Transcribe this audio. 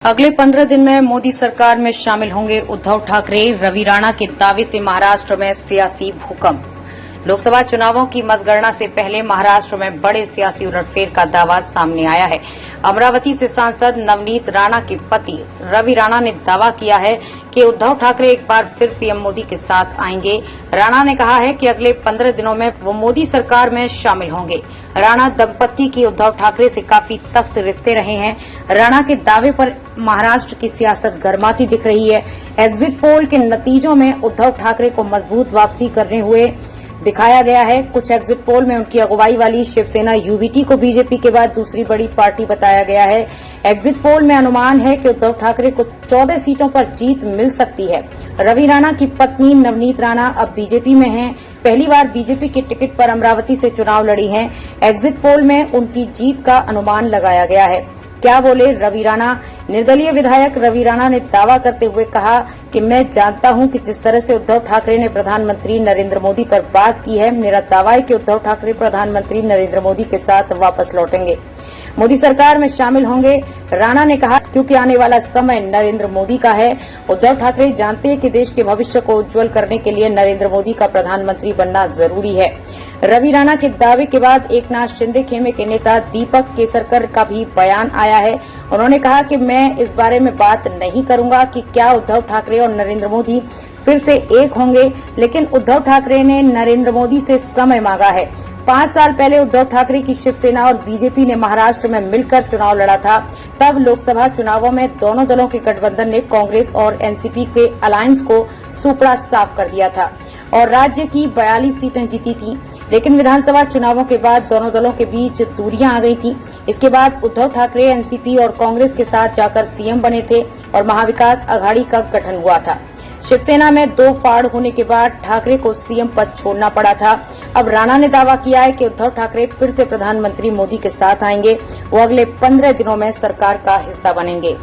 अगले 15 दिन में मोदी सरकार में शामिल होंगे उद्धव ठाकरे। रवि राणा के दावे से महाराष्ट्र में सियासी भूकंप। लोकसभा चुनावों की मतगणना से पहले महाराष्ट्र में बड़े सियासी उलटफेर का दावा सामने आया है। अमरावती से सांसद नवनीत राणा के पति रवि राणा ने दावा किया है कि उद्धव ठाकरे एक बार फिर पीएम मोदी के साथ आएंगे। राणा ने कहा है कि अगले 15 दिनों में वो मोदी सरकार में शामिल होंगे। राणा दंपति की उद्धव ठाकरे से काफी सख्त रिश्ते रहे हैं। राणा के दावे पर महाराष्ट्र की सियासत गर्माती दिख रही है। एग्जिट पोल के नतीजों में उद्धव ठाकरे को मजबूत वापसी करने हुए दिखाया गया है। कुछ एग्जिट पोल में उनकी अगुवाई वाली शिवसेना यूबीटी को बीजेपी के बाद दूसरी बड़ी पार्टी बताया गया है। एग्जिट पोल में अनुमान है कि उद्धव ठाकरे को 14 सीटों पर जीत मिल सकती है। रवि राणा की पत्नी नवनीत राणा अब बीजेपी में हैं। पहली बार बीजेपी के टिकट पर अमरावती से चुनाव लड़ी हैं। एग्जिट पोल में उनकी जीत का अनुमान लगाया गया है। क्या बोले रवि राणा? निर्दलीय विधायक रवि राणा ने दावा करते हुए कहा कि मैं जानता हूं कि जिस तरह से उद्धव ठाकरे ने प्रधानमंत्री नरेंद्र मोदी पर बात की है, मेरा दावा है कि उद्धव ठाकरे प्रधानमंत्री नरेंद्र मोदी के साथ वापस लौटेंगे, मोदी सरकार में शामिल होंगे। राणा ने कहा क्योंकि आने वाला समय नरेंद्र मोदी का है। उद्धव ठाकरे जानते हैं कि देश के भविष्य को उज्जवल करने के लिए नरेंद्र मोदी का प्रधानमंत्री बनना जरूरी है। रवि राणा के दावे के बाद एकनाथ शिंदे खेमे के नेता दीपक केसरकर का भी बयान आया है। उन्होंने कहा कि मैं इस बारे में बात नहीं करूंगा कि क्या उद्धव ठाकरे और नरेंद्र मोदी फिर से एक होंगे, लेकिन उद्धव ठाकरे ने नरेंद्र मोदी से समय मांगा है। 5 साल पहले उद्धव ठाकरे की शिवसेना और बीजेपी ने महाराष्ट्र में मिलकर चुनाव लड़ा था। तब लोकसभा चुनावों में दोनों दलों के गठबंधन ने कांग्रेस और एनसीपी के अलायंस को सुपड़ा साफ कर दिया था और राज्य की 42 सीटें जीती थी। लेकिन विधानसभा चुनावों के बाद दोनों दलों के बीच दूरियां आ गई थी। इसके बाद उद्धव ठाकरे एनसीपी और कांग्रेस के साथ जाकर सीएम बने थे और महाविकास अघाड़ी का गठन हुआ था। शिवसेना में 2 फाड़ होने के बाद ठाकरे को सीएम पद छोड़ना पड़ा था। अब राणा ने दावा किया है कि उद्धव ठाकरे फिर से प्रधानमंत्री मोदी के साथ आएंगे। वो अगले 15 दिनों में सरकार का हिस्सा बनेंगे।